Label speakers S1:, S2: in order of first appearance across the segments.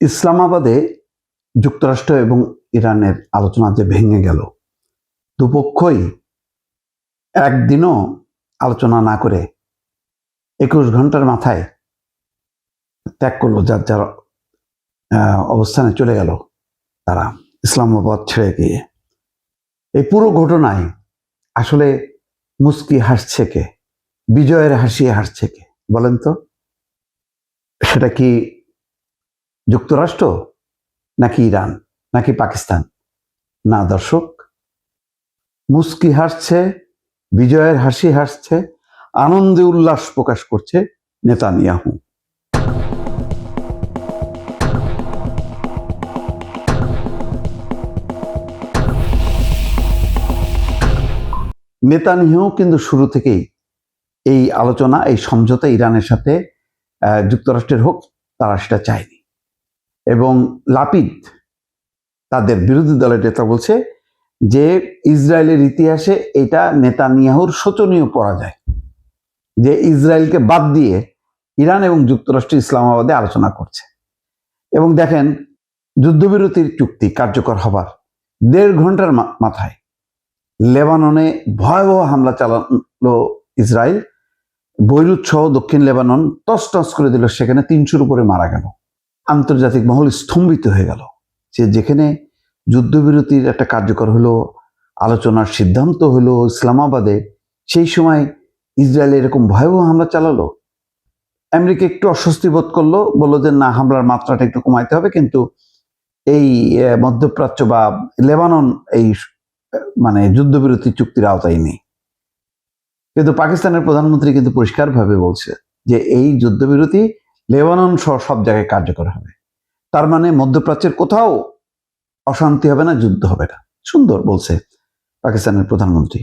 S1: ইসলামাবাদে যুক্তরাষ্ট্র এবং ইরানের আলোচনা যে ভেঙে গেল, দুপক্ষই একদিনও আলোচনা না করে 21 ঘন্টার মাথায় ত্যাগ করলো, যার যার অবস্থানে চলে গেল তারা ইসলামাবাদ ছেড়ে গিয়ে। এই পুরো ঘটনায় আসলে মুস্কি হাসছে কে, বিজয়ের হাসি হাসছে কে বলেন তো? সেটা কি যুক্তরাষ্ট্র, নাকি ইরান, নাকি পাকিস্তান? না দর্শক, মুস্কি হাসছে, বিজয়ের হাসি হাসছে, আনন্দে উল্লাস প্রকাশ করছে নেতানিয়াহু। নেতানিয়াহু কিন্তু শুরু থেকেই এই আলোচনা, এই সমঝোতা ইরানের সাথে যুক্তরাষ্ট্রের হোক, তারা সেটা চায়নি। এবং লাপিদ, তাদের বিরোধী দলের নেতা, বলছে যে ইসরায়েলের ইতিহাসে এটা নেতানিয়াহুর শোচনীয় পরাজয়, যে ইসরায়েলকে বাদ দিয়ে ইরান এবং যুক্তরাষ্ট্র ইসলামাবাদে আলোচনা করছে। এবং দেখেন, যুদ্ধবিরতির চুক্তি কার্যকর হবার 1.5 ঘন্টার মাথায় লেবাননে ভয়াবহ হামলা চালালো ইসরায়েল। বৈরুত সহ দক্ষিণ লেবানন তছনছ করে দিল, সেখানে 300-র উপরে মারা গেল। আন্তর্জাতিক মহল স্তম্ভিত হয়ে গেল যে যেখানে যুদ্ধবিরতির একটা কার্যকর হলো, আলোচনার সিদ্ধান্ত হলো ইসলামাবাদে, সেই সময় ইসরায়েল এরকম ভয়াবহ হামলা চালালো। আমেরিকা একটু অস্বস্তি বোধ করলো, বললো যে না, হামলার মাত্রাটা একটু কমাইতে হবে, কিন্তু এই মধ্যপ্রাচ্য বা লেবানন এই মানে যুদ্ধবিরতি চুক্তির আওতায় নেই। কিন্তু পাকিস্তানের প্রধানমন্ত্রী কিন্তু পরিষ্কারভাবে বলছে যে এই যুদ্ধবিরতি লেবানন সহ সব জায়গায় কার্যকর হবে। তার মানে মধ্যপ্রাচ্যের কোথাও অশান্তি হবে না, যুদ্ধ হবে না। সুন্দর বলছে পাকিস্তানের প্রধানমন্ত্রী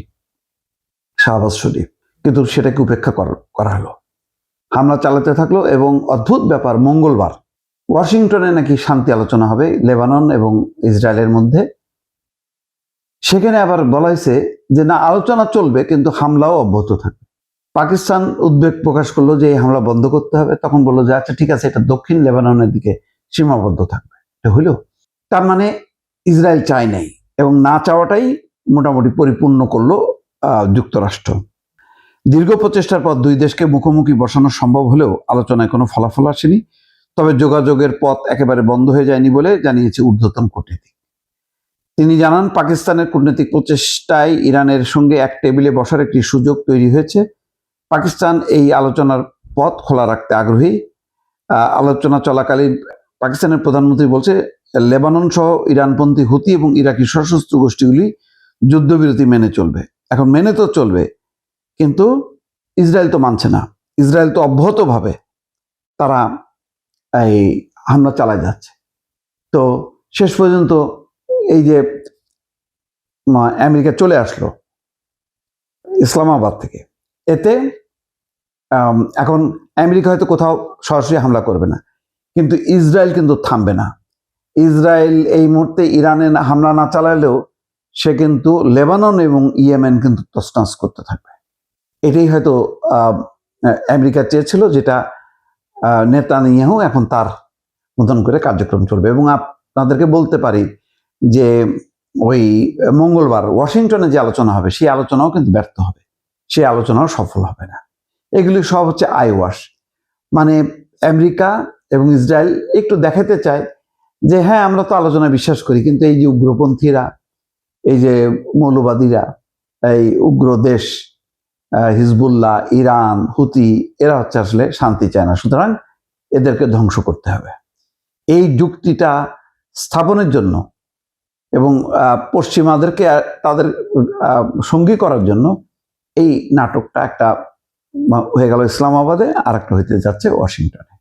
S1: শাহবাজ শরীফ, কিন্তু সেটাকে উপেক্ষা করা হলো। হামলা চালাতে থাকলো এবং অদ্ভুত ব্যাপার, মঙ্গলবার ওয়াশিংটনে নাকি শান্তি আলোচনা হবে লেবানন এবং ইসরায়েলের মধ্যে। সেখানে আবার বলা হয়েছে যে না, আলোচনা চলবে কিন্তু হামলাও অব্যাহত থাকবে। পাকিস্তান উদ্বেগ প্রকাশ করলো যে এই হামলা বন্ধ করতে হবে। তখন বললো যে আচ্ছা ঠিক আছে, এটা দক্ষিণ লেবাননের দিকে সীমাবদ্ধ থাকবে। এটা হইল, তার মানে ইসরায়েল চায় নাই, এবং না চাওয়াটাই মোটামুটি পরিপূর্ণ করলো যুক্তরাষ্ট্র। দীর্ঘ প্রচেষ্টার পর দুই দেশকে মুখোমুখি বসানো সম্ভব হলেও আলোচনায় কোনো ফলাফল আসেনি। তবে যোগাযোগের পথ একেবারে বন্ধ হয়ে যায়নি বলে জানিয়েছে ঊর্ধ্বতন কূটনীতিক। তিনি জানান, পাকিস্তানের কূটনৈতিক প্রচেষ্টায় ইরানের সঙ্গে এক টেবিলে বসার একটি সুযোগ তৈরি হয়েছে। পাকিস্তান এই আলোচনার পথ খোলা রাখতে আগ্রহী। আলোচনা চলাকালীন পাকিস্তানের প্রধানমন্ত্রী বলছে, লেবানন সহ ইরানপন্থী হুতি এবং ইরাকি সশস্ত্র গোষ্ঠীগুলি যুদ্ধবিরতি মেনে চলবে। এখন মেনে তো চলবে, কিন্তু ইসরায়েল তো মানছে না। ইসরায়েল তো অব্যাহতভাবে তারা এই হামলা চালায় যাচ্ছে। তো শেষ পর্যন্ত এই যে আমেরিকা চলে আসলো ইসলামাবাদ থেকে, এতে এখন আমেরিকা হয়তো কোথাও সরাসরি হামলা করবে না, কিন্তু ইসরায়েল কিন্তু থামবে না। ইসরায়েল এই মুহূর্তে ইরানে হামলা না চালালেও সে কিন্তু লেবানন এবং ইয়েমেন কিন্তু তছনছ করতে থাকবে। এটাই হয়তো আমেরিকা চেয়েছিল, যেটা নেতানিয়াহু এখন তার মতন করে কার্যক্রম চলবে। এবং আপনাদেরকে বলতে পারি যে ওই মঙ্গলবার ওয়াশিংটনে যে আলোচনা হবে, সেই আলোচনাও কিন্তু ব্যর্থ হবে, সেই আলোচনাও সফল হবে না। এগুলি সব হচ্ছে আইওয়াশ। মানে আমেরিকা এবং ইসরায়েল একটু দেখাতে চায় যে হ্যাঁ, আমরা তো আলোচনায় বিশ্বাস করি, কিন্তু এই যে উগ্রপন্থীরা, এই যে মৌলবাদীরা, এই উগ্র দেশ হিজবুল্লাহ, ইরান, হুতি, এরা হচ্ছে আসলে শান্তি চায় না, সুতরাং এদেরকে ধ্বংস করতে হবে। এই যুক্তিটা স্থাপনের জন্য এবং পশ্চিমাদেরকে তাদের সঙ্গী করার জন্য এই নাটকটা একটা হয়ে গেল ইসলামাবাদে, আর একটা হইতে যাচ্ছে ওয়াশিংটনে।